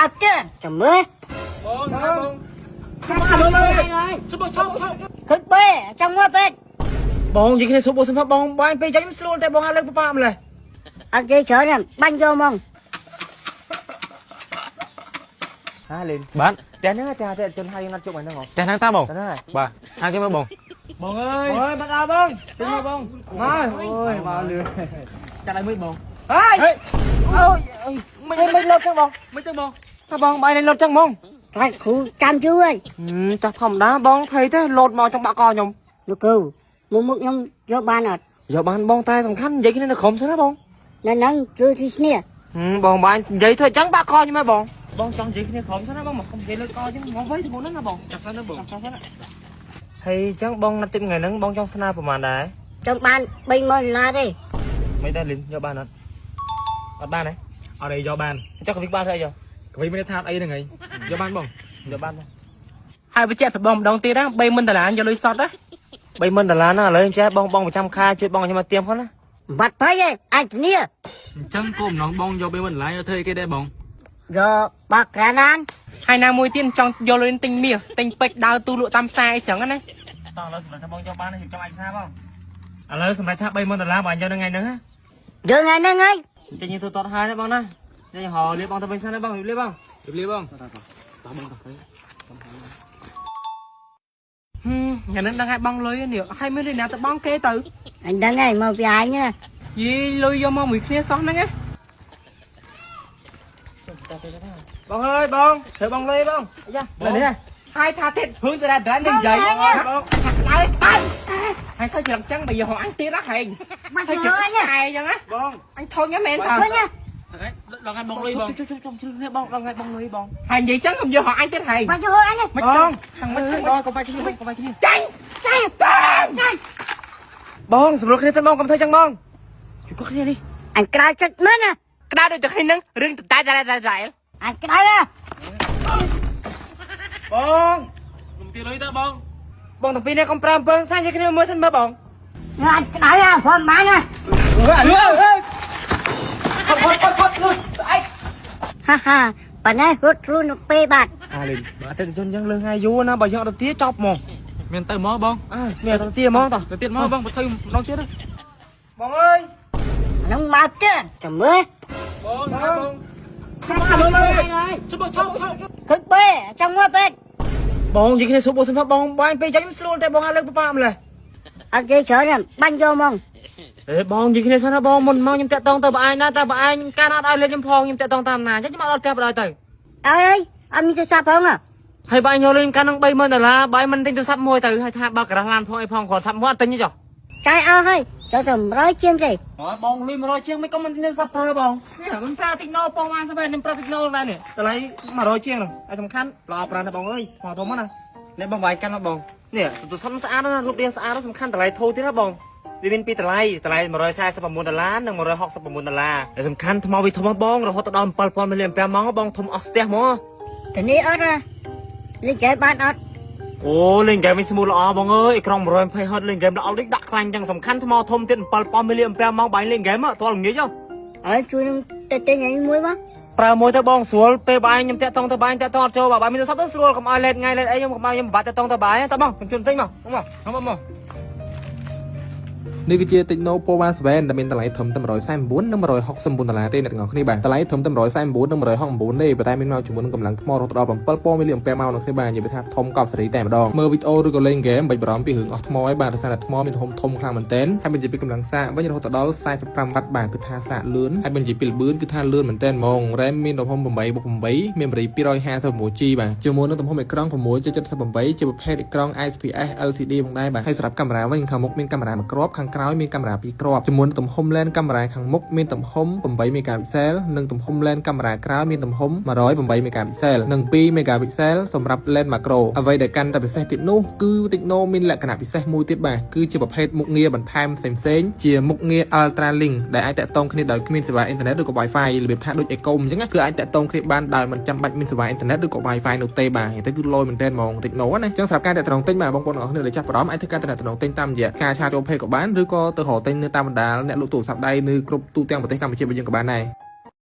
mau chưa chồng mưa khất bê trong ngõ bên បងនិយាយគ្នាសុបសំផបងបងពេលចាញ់ស្រួលតែបងអត់លើកប៉ាម្លេះ anh chơi chở nè banh vô mông ហាលេងបាទតែហ្នឹងតែជនហើយណាត់ជុំហ្នឹងហ៎ តែហ្នឹងតាបង តែហ្នឹងហើយ បាទហើយគេមើលបង បងអើយអូយបាត់ដល់បងទៅមកបងមកអូយមកលឿនចាក់ឲ្យមើលបងហើយអូយមិនលុតចឹងបងមិនចឹងបងថាបងបាយនេះលុតចឹងហ្មង phải khu chăm chú ơi ចាស់ធម្មតាបងថៃទេលុតមកចង់បាក់កខ្ញុំ nó kêu mua mực nhông vô ban rồi យកបានបងតែសំខាន់និយាយគ្នានៅក្រុមសិនណាបង nên nắng chưa thì nè បងបាយនិយាយធ្វើចឹងបាក់កខ្ញុំហ៎បងបងចង់និយាយគ្នាក្រុមសិនណាបងមកខ្ញុំនិយាយលើកចឹងមកវិញទៅមុនហ្នឹងណាបងចាប់សិនណាបងចាប់សិនណាហើយចឹងបងណាត់ទីថ្ងៃហ្នឹងបងចង់ស្នើប្រហែលដែរ trong ban bay mơ là đi មិនដែរលីនយកបានអត់អត់បានទេ អត់អីយកបាន ចុះកវិកបានធ្វើអីយក កវីមានថាអីហ្នឹងហើយយកបានបង យកបានបង ហើយបញ្ជាក់ទៅបងម្ដងទៀតណា$30,000យកលុយសតណា $30,000ហ្នឹងឥឡូវខ្ញុំចេះបងប្រចាំខែជួយបងខ្ញុំមកទៀមផងណា mặt phải ấy anh nè អញ្ចឹងគោលម្ដងបងយក$30,000យកធ្វើអីគេដែរបង giờ bạc ra nan ហើយណាមួយទៀតចង់យកលុយទិញមាសទិញពេជ្រដើរទូលក់តាមផ្សារអីចឹងណា តោះឥឡូវសម្រាប់ថាបងយកបានខ្ញុំចង់ឯកសារបងឥឡូវសម្រាប់ថា$30,000បងយកនៅថ្ងៃហ្នឹងណា giờ ngày nay ngay ចេញទៅតតហើយណាបងណាចេញហៅលៀបបងទៅវិញសិនណាបងលៀបបង ជម្រាបបងតោះបងតោះទៅថ្ងៃហ្នឹងដឹងហើយបងលុយនេះហើយមានលុយណាទៅបងគេទៅ anh đang ngày mà về anh nha យីលុយយកមកមួយគ្នាសោះហ្នឹងណា បងអើយបងធ្វើបងលុយបងអាយ៉ាដល់នេះ ហើយថាទៀតហឺទៅដែរនឹងនិយាយបងហើយហើយធ្វើច្រឹងចឹងបើយកអញទៀតណាហែង mà ហើយ chờ ច្រឹង anh nha ឆែចឹងណា បង អញធុញហ្នឹងមែនតើ thôi nha ដល់ថ្ងៃបងលុយបង ជួយនេះបងដល់ថ្ងៃបងលុយបង ហើយនិយាយចឹងខ្ញុំយកហោះអញទៀតហែង mà chờ anh nha បងខាងមិនបងកុំបាច់គ្នាកុំបាច់គ្នា ចាញ់ចាញ់ចាញ់ បងសម្រួលគ្នាទៅបងកុំធ្វើចឹងបងជួយគាត់គ្នានេះ anh cài chặt mất nè ក្តៅដូចតែហ្នឹងរឿងតែ anh cài nè បង ខ្ញុំទីលុយទៅបង បងទាំងពីរនេះកុំប្រើអំពើសាញ់គ្នាមើលthânមើលបង anh cài nè phone má nè ฮ่าฮ่าปันนี้รถรุ่นเปบาท អាលេងបើតែជនចឹងលឿនហើយយូរណាបើយើងអត់ទៅចប់ហ្មង មានទៅមកបង អើមានទៅទៀហ្មងតោះ ទៅទៀតមកបងបើធ្វើម្ដងទៀត បងអើយ nó mau chưa chồng mưa បងបង khất bê trong ngõ bên បងនិយាយគ្នាសុបសំផបងបងពេលចាញ់ស្រួលតែបងអត់លើកប៉ាម្លេះ anh chơi chở nè banh vô mông បងនិយាយគ្នាសិនណាបងមុនមកខ្ញុំតាក់តងទៅបងឯងណាតែបងឯងការអត់ឲ្យលេខខ្ញុំផងខ្ញុំតាក់តងតាមណាអញ្ចឹងខ្ញុំអត់កាប់ដល់ទៅ ơi ơi anh đi sao không à ហើយបងយកលេខកាលនឹង$30,000បងមិនទិញទូរស័ព្ទមួយទៅហើយថាបើក្រាស់ឡានផងអីផងគាត់សាប់មកអត់ទិញទេចុះ cái ao hay cho tầmร้อยchiên gì បងលុយ100ជាងមិនក៏មិនទិញទូរស័ព្ទប្រើបងនេះមិនប្រើតិចណូបងបានស្បែកនឹងប្រើតិចណូដែរនេះតម្លៃ100ជាងហ្នឹងហើយសំខាន់ល្អប្រើណាបងអើយមកធំណានេះបងបាយកាន់ណាបងនេះទូរស័ព្ទស្អាតណារូបរាងស្អាតសំខាន់តម្លៃធូរទៀតណាបងវាមានពីរតម្លៃ$149និង$169ហើយសំខាន់ថ្មវាធំបងរហូតដល់7,000 mAh បងធំអស់ស្ទះមក thì đi ớt ra đi chơi bán ớt អូលេងហ្គេមវិញស្មូតល្អបងអើយអេក្រង់120Hz លេងហ្គេមល្អដូចដាក់ខ្លាញ់ចឹងសំខាន់ថ្មធំទៀត7,000 mAh បាយលេងហ្គេមតើល្ងាចហ៎ ở chui tên nhảy muối quá ប្រើមួយទៅបងស្រួលពេលបាយខ្ញុំតាក់តងទៅបាយតាក់តងអត់ចូលបាយមានទូរស័ព្ទទៅស្រួលកុំឲ្យលេតថ្ងៃលេតអីខ្ញុំកុំឲ្យខ្ញុំបាត់តាក់តងទៅបាយតើបងខ្ញុំជន់ទិញមកមក មក នេះគឺជា Techno Power 7 ដែលមានតម្លៃធំតែ$149និង$169ទេអ្នកទាំងអស់គ្នាបាទតម្លៃធំតែ$149និង$169ទេប៉ុន្តែមានមកជាមួយនឹងកម្លាំងថ្មរហូតដល់7,000 mAh នៅគ្នាបាទនិយាយថាធំកប់សេរីតែម្ដងមើលវីដេអូឬក៏លេងហ្គេមបាច់បារម្ភពីរឿងអស់ថ្មឯងបាទដោយសារតែថ្មមានធំខ្លាំងមែនទែនហើយបញ្ជាពីកម្លាំងសាកវិញរហូតដល់45 វ៉ាត់បាទគឺថាសាកលឿនហើយបញ្ជាពីល្បឿនគឺថាលឿនមែនទែនហ្មង RAM មានទំហំ 8/8 memory 256G បាទជាមួយនឹងទំហំអេក្រង់ 6.78 ជាប្រភេទអេក្រង់ IPS LCD ផងដែរបាទហើយសម្រាប់កាមេរ៉ាវិញខាងមុខមានកាមេរ៉ាមួយគ្រាប់ខាងក្រោយមានកាមេរ៉ា2គ្រាប់ជាមួយនឹងទំហំ lens កាមេរ៉ាខាងមុខមានទំហំ8 megapixel និងទំហំ lens កាមេរ៉ាក្រោយមានទំហំ108 megapixel និង2 megapixel សម្រាប់ lens macro អ្វីដែលកាន់តែពិសេសទៀតនោះគឺ Techno មានលក្ខណៈពិសេសមួយទៀតបាទគឺជាប្រភេទមុខងារបន្ថែមផ្សេងៗជាមុខងារ Ultra Link ដែលអាចតាក់ទងគ្នាដោយគ្មានសេវាអ៊ីនធឺណិតឬក៏ Wi-Fi របៀបថាដូច Ecom អញ្ចឹងគឺអាចតាក់ទងគ្នាបានដោយមិនចាំបាច់មានសេវាអ៊ីនធឺណិតឬក៏ Wi-Fi នោះទេបាទតែគឺលយមែនទែនហ្មង Techno ណាអញ្ចឹងសម្រាប់ការតាក់ទងទិញបាទបងប្អូនទាំងអស់គ្នាដែលចាប់អារម្មណ៍អាចធ្វើការតាក់ទងទិញតាមរយៈការឆាតចូល Page ក៏បានឬក៏ទៅរកទិញនៅតាមបណ្ដាលអ្នកលក់ទូរស័ព្ទដៃនៅគ្រប់ទូទាំងប្រទេសកម្ពុជារបស់យើងក៏បានដែរ